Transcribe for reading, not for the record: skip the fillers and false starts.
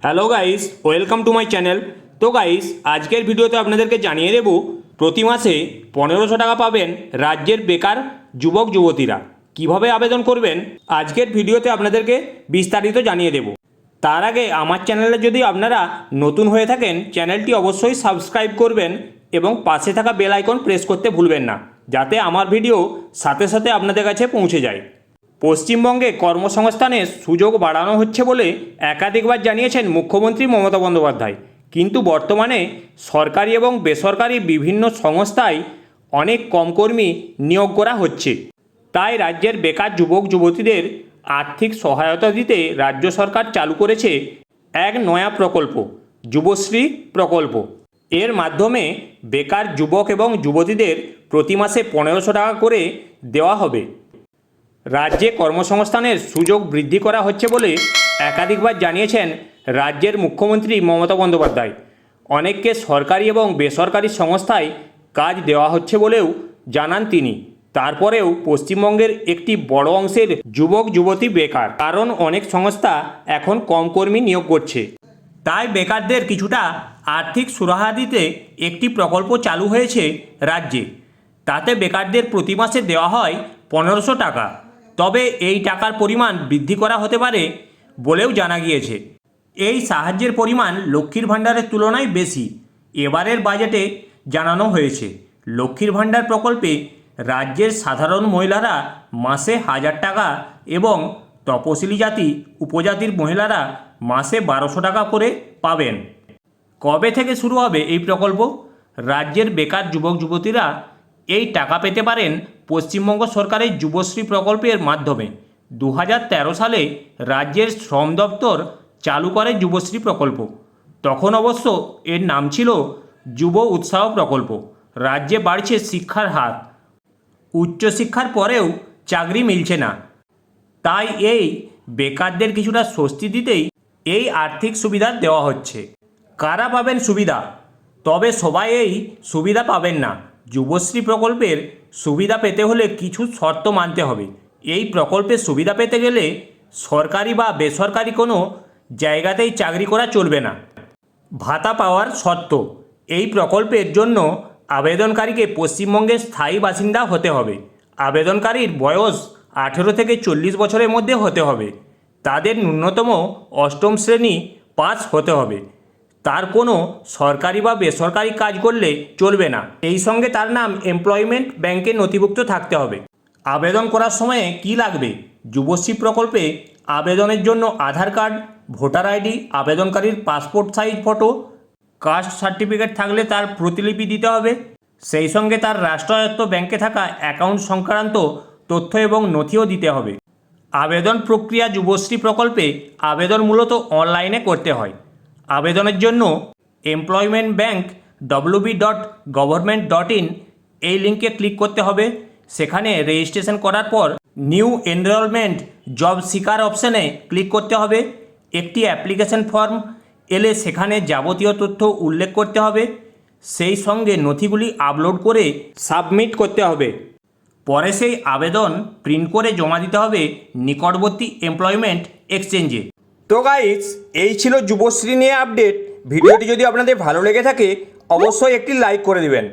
Hello guys, welcome to my channel. তো guys, আজকের ভিডিওতে আপনাদেরকে জানিয়ে দেব প্রতি মাসে 1500 টাকা পাবেন রাজ্যের বেকার যুবক যুবতীরা। কিভাবে আবেদন করবেন আজকের ভিডিওতে আপনাদেরকে বিস্তারিত জানিয়ে দেব। তার আগে আমার চ্যানেলে যদি আপনারা নতুন হয়ে থাকেন, চ্যানেলটি অবশ্যই সাবস্ক্রাইব করবেন এবং পাশে থাকা বেল আইকন প্রেস করতে ভুলবেন না, যাতে আমার ভিডিও সাথে সাথে আপনাদের কাছে পৌঁছে যায়। পশ্চিমবঙ্গে কর্মসংস্থানের সুযোগ বাড়ানো হচ্ছে বলে একাধিকবার জানিয়েছেন মুখ্যমন্ত্রী মমতা বন্দ্যোপাধ্যায়। কিন্তু বর্তমানে সরকারি এবং বেসরকারি বিভিন্ন সংস্থায় অনেক কম কর্মী নিয়োগ করা হচ্ছে। তাই রাজ্যের বেকার যুবক যুবতীদের আর্থিক সহায়তা দিতে রাজ্য সরকার চালু করেছে এক নয়া প্রকল্প, যুবশ্রী প্রকল্প। এর মাধ্যমে বেকার যুবক এবং যুবতীদের প্রতি মাসে 1500 টাকা করে দেওয়া হবে। রাজ্যে কর্মসংস্থানের সুযোগ বৃদ্ধি করা হচ্ছে বলে একাধিকবার জানিয়েছেন রাজ্যের মুখ্যমন্ত্রী মমতা বন্দ্যোপাধ্যায়। অনেককে সরকারি এবং বেসরকারি সংস্থায় কাজ দেওয়া হচ্ছে বলেও জানান তিনি। তারপরেও পশ্চিমবঙ্গের একটি বড় অংশের যুবক যুবতী বেকার, কারণ অনেক সংস্থা এখন কম কর্মী নিয়োগ করছে। তাই বেকারদের কিছুটা আর্থিক সুরাহা দিতে একটি প্রকল্প চালু হয়েছে রাজ্যে। তাতে বেকারদের প্রতি মাসে দেওয়া হয় 1500 টাকা। তবে এই টাকার পরিমাণ বৃদ্ধি করা হতে পারে বলেও জানা গিয়েছে। এই সাহায্যের পরিমাণ লক্ষ্মীর ভাণ্ডারের তুলনায় বেশি। এবারের বাজেটে জানানো হয়েছে, লক্ষ্মীর ভাণ্ডার প্রকল্পে রাজ্যের সাধারণ মহিলারা মাসে 1000 টাকা এবং তপশিলি জাতি উপজাতির মহিলারা মাসে 1200 টাকা করে পাবেন। কবে থেকে শুরু হবে এই প্রকল্প? রাজ্যের বেকার যুবক যুবতীরা এই টাকা পেতে পারেন পশ্চিমবঙ্গ সরকারের যুবশ্রী প্রকল্পের মাধ্যমে। 2013 সালে রাজ্যের শ্রম দপ্তর চালু করে যুবশ্রী প্রকল্প। তখন অবশ্য এর নাম ছিল যুব উৎসাহ প্রকল্প। রাজ্যে বাড়ছে শিক্ষার হার, উচ্চশিক্ষার পরেও চাকরি মিলছে না। তাই এই বেকারদের কিছুটা স্বস্তি দিতেই এই আর্থিক সুবিধা দেওয়া হচ্ছে। কারা পাবেন সুবিধা? তবে সবাই এই সুবিধা পাবেন না। যুবশ্রী প্রকল্পের সুবিধা পেতে হলে কিছু শর্ত মানতে হবে। এই প্রকল্পের সুবিধা পেতে গেলে সরকারি বা বেসরকারি কোনো জায়গাতেই চাকরি করা চলবে না। ভাতা পাওয়ার শর্ত: এই প্রকল্পের জন্য আবেদনকারীকে পশ্চিমবঙ্গের স্থায়ী বাসিন্দা হতে হবে। আবেদনকারীর বয়স 18 থেকে 40 বছরের মধ্যে হতে হবে। তাদের ন্যূনতম 8ম শ্রেণী পাস হতে হবে। তার কোনো সরকারি বা বেসরকারি কাজ করলে চলবে না। এই সঙ্গে তার নাম এমপ্লয়মেন্ট ব্যাংকে নথিভুক্ত থাকতে হবে। আবেদন করার সময়ে কি লাগবে? যুবশ্রী প্রকল্পে আবেদনের জন্য আধার কার্ড, ভোটার আইডি, আবেদনকারীর passport size photo, caste certificate থাকলে তার প্রতিলিপি দিতে হবে। সেই সঙ্গে তার রাষ্ট্রায়ত্ত ব্যাংকে থাকা অ্যাকাউন্ট সংক্রান্ত তথ্য এবং নথিও দিতে হবে। আবেদন প্রক্রিয়া: যুবশ্রী প্রকল্পে আবেদন মূলত অনলাইনে করতে হয়। আবেদনের জন্য এমপ্লয়মেন্ট ব্যাংক wb.government.in এই লিঙ্কে ক্লিক করতে হবে। সেখানে রেজিস্ট্রেশন করার পর নিউ এনরোলমেন্ট জব সিকার অপশানে ক্লিক করতে হবে। একটি অ্যাপ্লিকেশন ফর্ম এলে সেখানে যাবতীয় তথ্য উল্লেখ করতে হবে। সেই সঙ্গে নথিগুলি আপলোড করে সাবমিট করতে হবে। পরে সেই আবেদন প্রিন্ট করে জমা দিতে হবে নিকটবর্তী এমপ্লয়মেন্ট এক্সচেঞ্জে। তো গাইস, এই ছিল যুবশ্রী নিয়ে আপডেট। ভিডিওটি যদি আপনাদের ভালো লেগে থাকে অবশ্যই একটি লাইক করে দিবেন।